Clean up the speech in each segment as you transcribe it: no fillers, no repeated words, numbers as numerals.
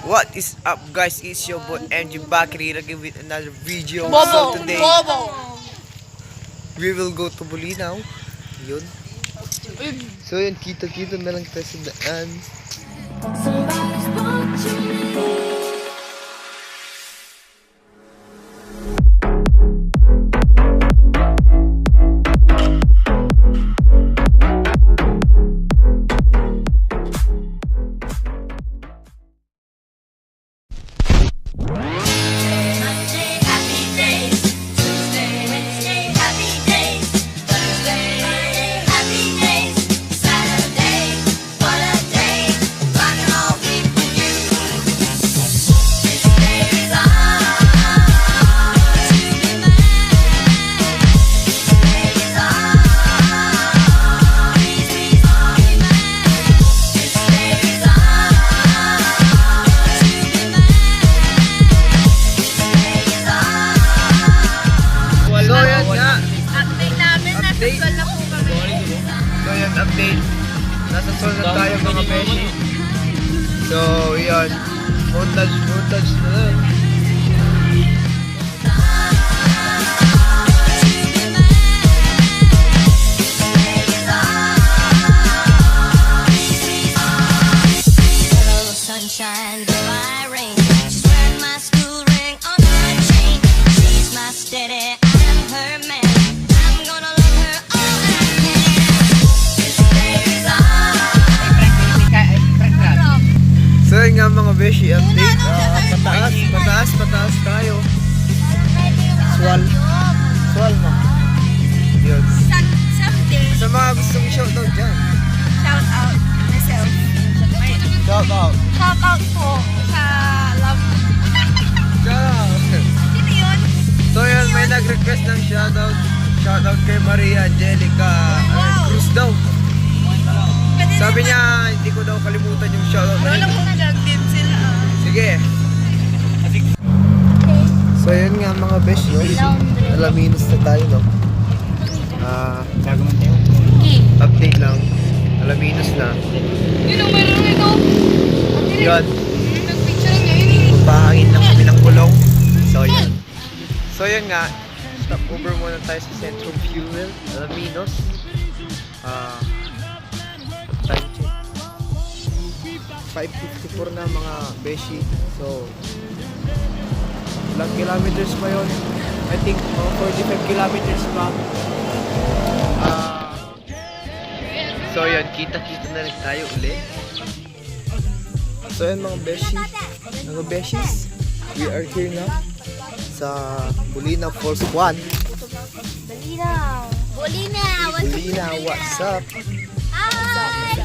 What is up, guys? It's your boy MJ back here again with another video. Bobo! So today Bobo! we will go to Bolinao. Yun. So yun, kita-kita na lang tayo sa daan. Somebody's watching me. Update. Nasa sol na tayo mga beshi. So, yun. Montage na lang. Sunshine, goodbye rain. She's wearing my school ring on her chain. She's my steady, I'm her man. I'm gonna love her all I can. So yun nga mga beshi, update. Pataas tayo. Swal mo. Yun. Sa mga gustong shoutout dyan. Shout out myself. Shoutout. Shout out po sa love. Sino yun? So yun, may nag-request ng shoutout. Shoutout kay Maria Angelica Cruz daw. Sabi niya, hindi ko daw kalimutan yung shoutout na Alam yun. mo vlog din sila. Sige. So yun nga mga besh, no? Alaminos na tayo, no? Update lang. Alaminos na. Yun ang meron ito. Yun. Nag-picture niya yun. Pahangin lang kami ng kulong. So yun. So yun nga. Stop over muna tayo sa Central Fuel. Alaminos. Time check. 5:54 na mga beshi. So ilang kilometers pa yun? I think 45 kilometers pa. So yun, kita-kita na rin tayo ulit. So yun mga beshi, mga beshis, we are here now sa Bolinao Falls 1. Bolinao, what's up? Hi!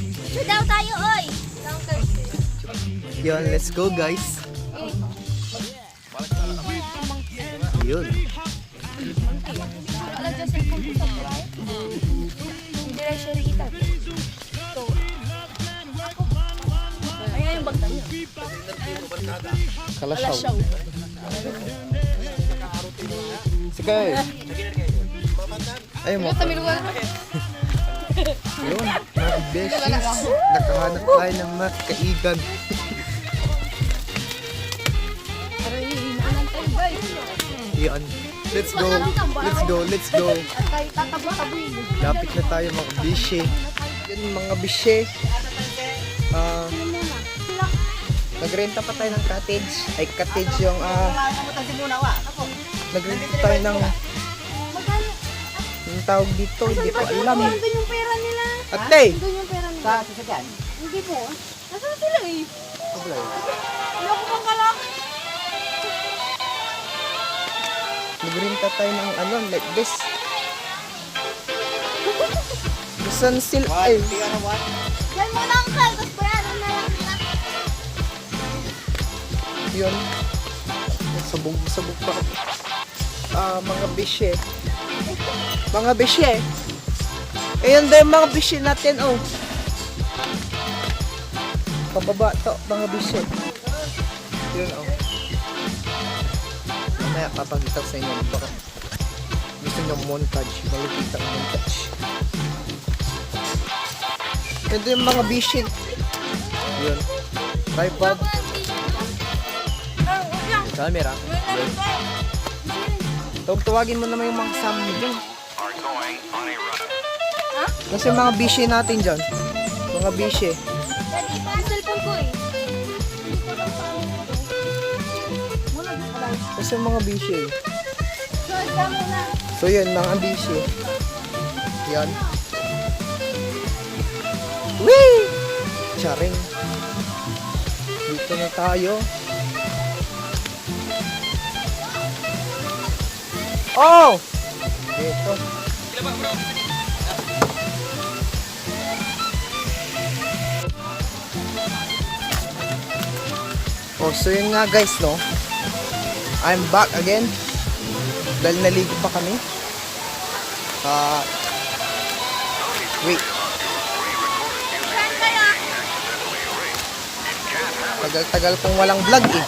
Picture daw tayo, oy! Yun, let's go guys. Yun. Hindi rin siya rikita. Ayan yung bagta niya. Kalasyaw. Sige. Ay mo. Yun, mga beses. Nakahanap tayo ng mga kaigan. Yan. Let's go. Lapit na tayo mga bishe. Yan mga bishe. Nagrenta pa tayo ng cottage. Ay, cottage yung nagrenta tayo ng yung tawag dito. Hindi ko alam. Nandun yung pera nila. Ate! Nandun yung pera nila. Sa sasakyan? Hindi po. Nasaan sila eh? Hindi ako mangkalaki. Nagrenta tayo ng like this. Saan sila? Ay, Yan mo lang, Kal. Tapos bayaran na lang nila. yun. Sabog pa. Mga bishe. Mga bishe. Ayun daw yung mga bishe natin, oh. Pababa to, mga bishe. Yun, oh. Mamaya papakita ko sa inyo. Baka gusto nyo montage. Malupit ang montage. Ito yung mga bishe. yun. Tripod. Camera. Tawagin mo naman yung mga kasama mo dyan. Kasi mga bishe natin dyan. Mga bishe. Yung cellphone ko eh. Kasi mga bishe. Na. So yun, mga bishe. Yan. Whee! Charing. Dito na tayo. Oh! Dito. Oh, so yun nga guys, no? I'm back again. Dahil naligo pa kami. Wait. Tagal-tagal kong walang vlog eh.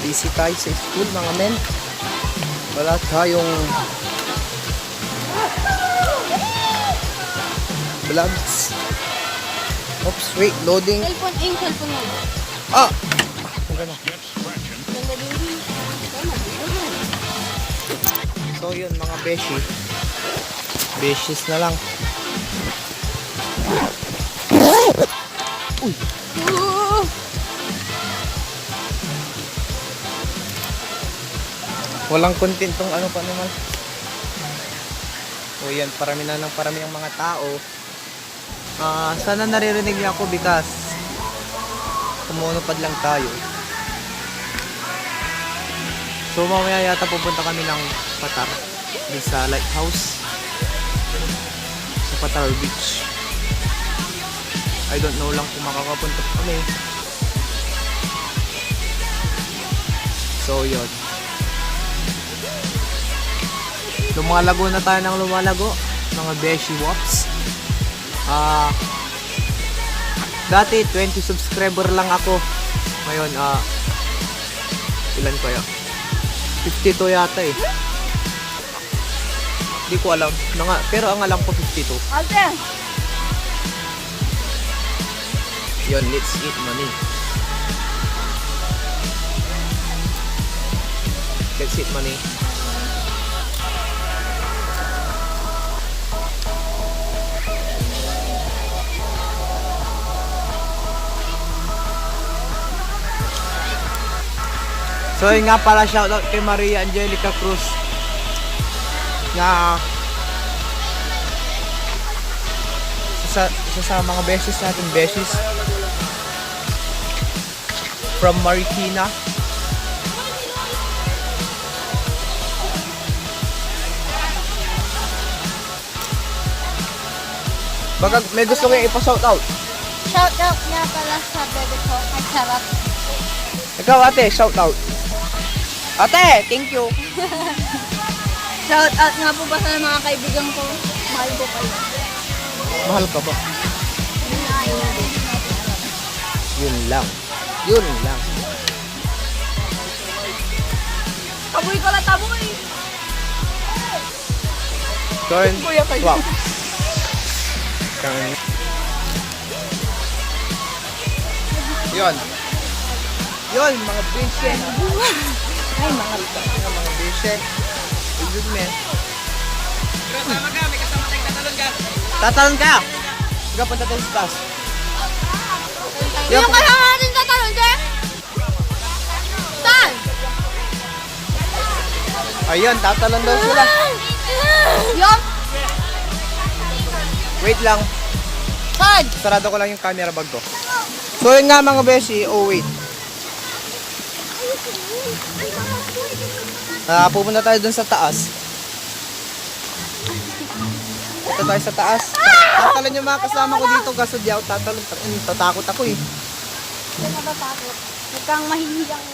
Busy tayo sa school mga men. Wala tayong vlogs. Oops, wait, loading. Cellphone, yung cellphone mo. Ah! Ang gano'n. So yun mga beshi. Beshis na lang. Uy! Walang content tong ano pa naman. So yan, parami na ng parami ang mga tao. Sana naririnig niyo ako because kumunupad lang tayo. So mamaya yata pupunta kami ng Patar, sa lighthouse sa Patar Beach. I don't know lang kung makakapunta kami. So yun, lumalago na tayo ng lumalago, mga beshi wops. Dati 20 subscriber lang ako. Ngayon ilan kaya? 52 yata eh. Hindi ko alam. Pero ang alam ko 52. Ate! Yun, let's eat money. Let's eat money. So yun nga pala, shoutout kay Maria Angelica Cruz na sa mga beses natin, beses from Marikina. Baka may gusto kayo ipa-shoutout. Shoutout nga pala sa bebe ko. Ang sarap. Ikaw ate, shoutout. Ate, thank you. Shoutout nga po ba sa mga kaibigan ko. Mahal ko kayo. Mahal ka ba? Yun lang. Yun lang. Taboy ko lang, taboy. Turn. Kuya kayo. Wow. Turn. Yun. Yun, mga bishen. Ay, mga bishen. Good man. Kasama ka, may kasama tayong tatalon ka. Tatalon ka! Sige, punta tayo sa taas. Yung kasama natin sa talon, sir? Saan? Ayun, tatalon daw sila. Yung? Wait lang. Saan? Sarado ko lang yung camera bag ko. So yun nga mga beshi. Oh wait. Pupunta tayo dun sa taas. Ito tayo sa taas. Tatalon yung mga kasama ko dito. Kaso di ako tatalon. Tatakot ako eh. Hindi ka tatakot. Huwag kang mahihiyang.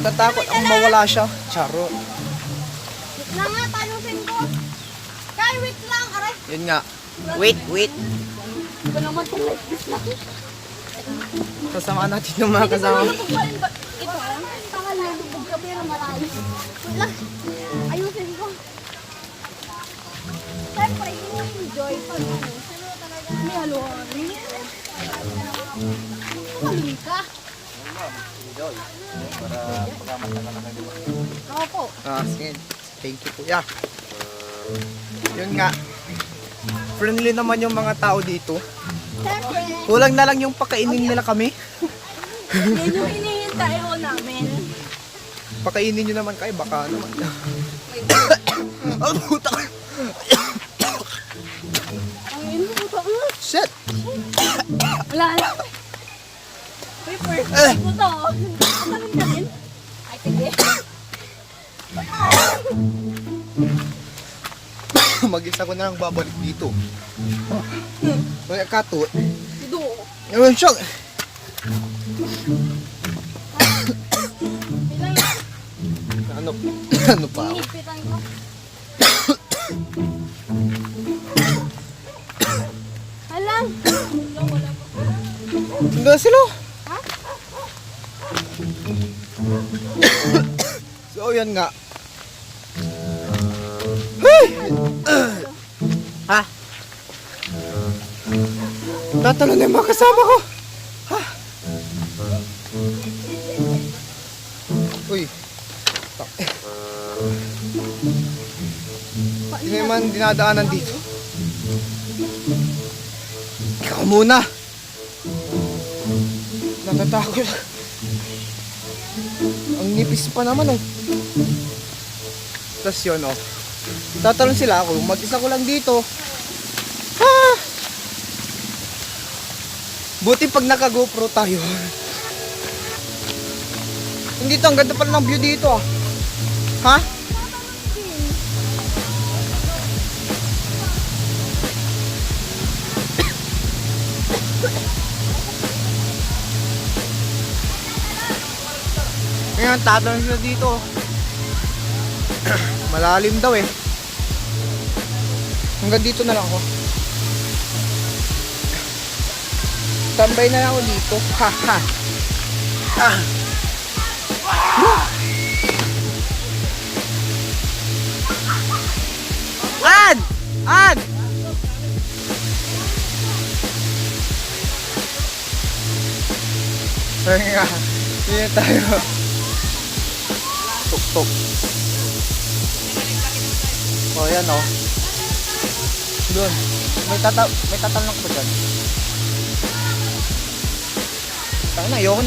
Tatakot ako mawala siya. Charo. Wait lang nga, talusin ko. Kaya wait lang, aray. Yun nga. Wait, wait. Hindi ko naman kung like this lang. Kasama natin yung mga kasama. Lubog pa rin ba? Ito, tangal na lubog ka pero malayo. Wait lang. Ayusin ko. Siyempre, yun yung Joy. May haluan. Huli ka. Ako po. Sige. Thank you, kuya. Yun nga. Friendly naman yung mga tao dito. Siyempre. Kulang na lang yung pakainin nila kami. Yan yung hinihintay ko namin. Pakainin nyo naman kayo, baka naman. Ang puta! Ang ino ko. Shit! Wala na. Uy, first time ko to. Ang ka rin. Ay, sige. Mag-isa ko na lang babalik dito. Kaya kato. Sido. Ayun siya. Ano? Ano pa ako? Hinipitan ko. Alam. Wala pa. Hanggang sila. So, yan nga. Hey! Ha? Tatalo na yung mga kasama ko. Ha? Uy. Hindi naman dinadaanan dito. Ikaw muna. Natatakot. Ang nipis pa naman oh. Tapos yun oh. Tatalon sila ako. Mag-isa ko lang dito. Ah! Buti pag naka-GoPro tayo. Hindi to, ang ganda pala ng view dito ah. Ha? Ngayon, tatanong sila dito. Malalim daw eh. Hanggang dito na lang ako. Tambay na lang ako dito. Ha ha. Ah. Ad! Ad! Sorry nga. Sige tayo. Tuk-tuk. Oh, yan oh. Doon. May tatanong ko dyan. Tanga na, ayoko.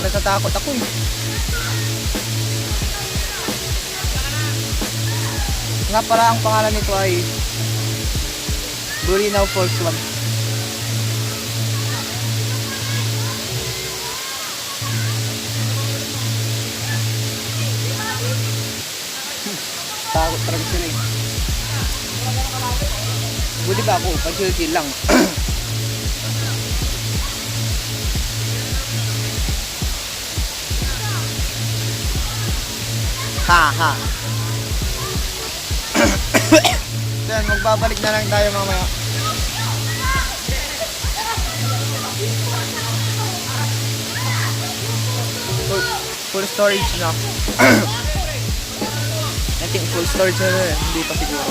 Natatakot ako eh. Nga pala ang pangalan nito ay Bolinao Falls Club. Takot talaga sila eh. Buti ba ako? Pag-chill lang. Ha ha. Then, magbabalik na lang tayo mamaya. Full storage na. I think full storage na rin. Hindi pa siguro.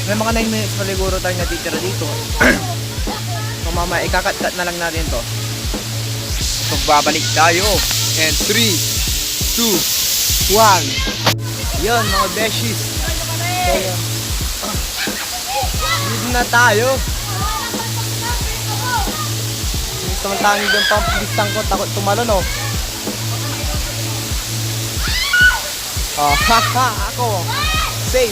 May mga 9 minutes pa siguro tayo natitira dito. So mamaya, ikakat-cut na lang natin to. Magbabalik tayo. And 3, 2, 1. Yun mga beshies. So yun. Dito na tayo. Samantangin yung pang-listang ko. Takot tumalon oh. Oh, haha, ako. Safe.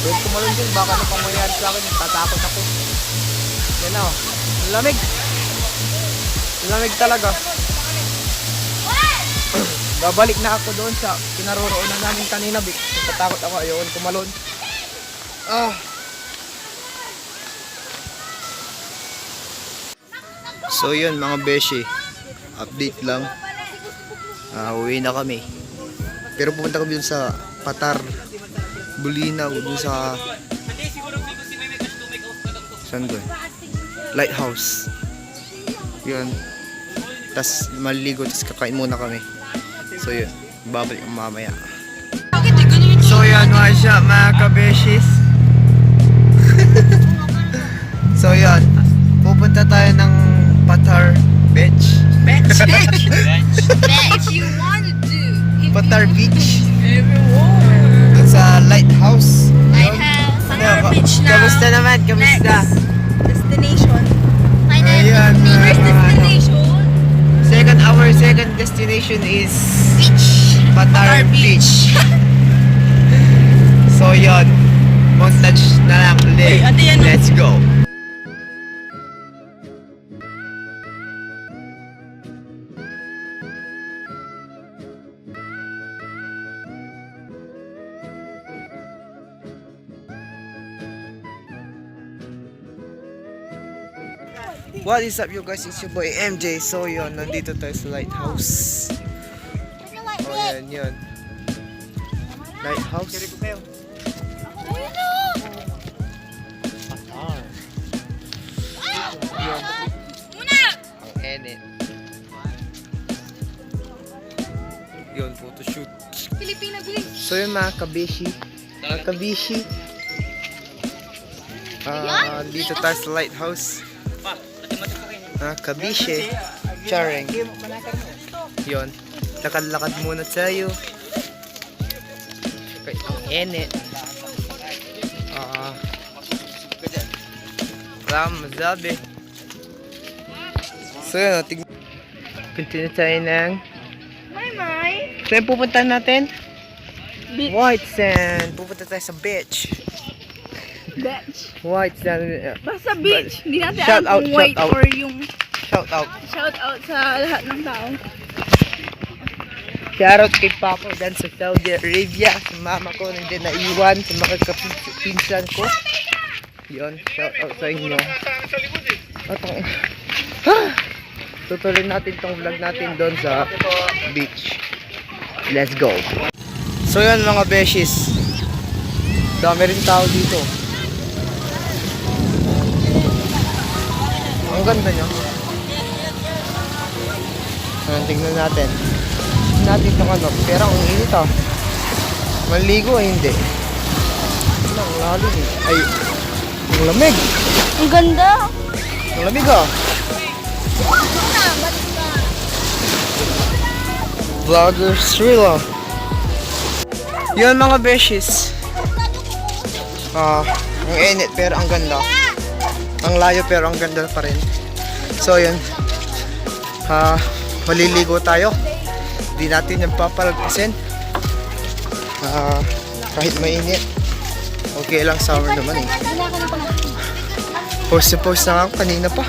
Huwag tumalon din. Baka ano pang mangyari sa akin. Tatakot ako. Yan o. Lamig. Lamig talaga. Babalik na ako doon sa kinaroroonan namin kanina. Tatakot ako. Ayaw tumalon. Ah. So yun mga beshi. Update lang. Uwi na kami. Pero pupunta kami dun sa Patar, Bolinao, dun sa saan doon? Lighthouse. Yun. Tas maliligo, tas kakain muna kami. So yun, babalik ang mamaya. So yan mga siya, mga kabeshis. Qatar Beach. Doon sa lighthouse. Lighthouse. Qatar Ano, Beach na. Kamusta naman? Kamusta? Next destination. Ayan, First destination. Our second destination is Beach. Qatar Beach. So yun, montage na lang ulit. Let's go. What is up you guys, it's your boy MJ. So yun, nandito tayo sa lighthouse. Oh yan, yun. Lighthouse. Yun. Ang enit. Yun, photoshoot. Pilipina, bilis. So yun mga kabishi. Mga kabishi. Dito tayo sa lighthouse. Mga kabishi. Charing. Yun. Lakad-lakad muna tayo. Ang enit. Wala akong masabi. So yun, tignan. Continue tayo ng... Saan pupunta natin? Beach. White sand. Pupunta tayo sa beach. Beach. White sand. Basta beach. Hindi natin Shout alam out, kung white shout out. or yung Shout out. shout out sa lahat ng tao. Shoutout kay Papa dyan sa Saudi Arabia. Sa mama ko nandiyan naiwan. Sa mga kapinsan ko. Yun. Shoutout sa inyo. At tutuloy natin tong vlog natin doon sa beach. Let's go. So yun mga beshies. Dami rin tao dito. Ang ganda nyo. Tingnan natin. Natin itong ano. Pero ang init ah. Maligo ay hindi. Ang lalim eh. Ay. Ang lamig. Ang ganda. Ang lamig ah. Vlogger Srila. Yun mga beshies. Ang init pero ang ganda. Ang layo pero ang ganda pa rin. So yun. Maliligo tayo. Hindi natin yung papalagpasin. Kahit mainit. Okay lang, summer naman eh. Post na ako kanina pa.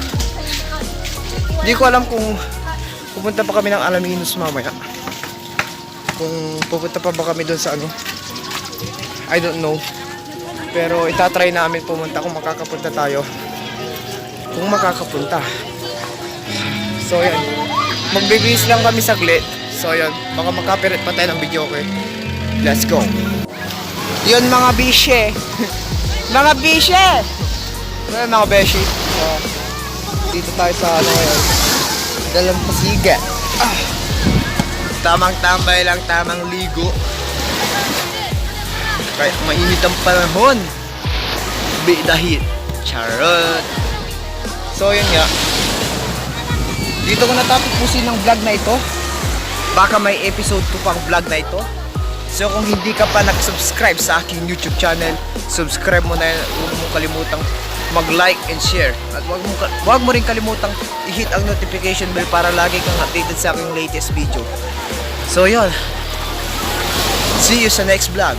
Hindi ko alam kung pupunta pa kami ng Alaminos mamaya. Kung pupunta pa ba kami doon sa ano. I don't know. Pero itatry namin pumunta kung makakapunta tayo. Kung makakapunta. So yan. Magbibis lang kami saglit. So yan. Baka makapirit pa tayo ng video, okay? Let's go. Yun mga bishe. Mga bishe! Yun mga beshi. So, dito tayo sa ano ngayon. Dalampasigan. Tamang tambay lang, tamang ligo. Kahit mainit ang panahon. Be the heat. Charot. So yun nga. Dito ko natatapusin ng vlog na ito. Baka may episode 2 pang vlog na ito. So kung hindi ka pa nag-subscribe sa aking YouTube channel, subscribe mo na yan. Huwag mong kalimutang mag-like and share. At huwag mo rin kalimutang i-hit ang notification bell para lagi kang updated sa aking latest video. So yun. See you sa next vlog.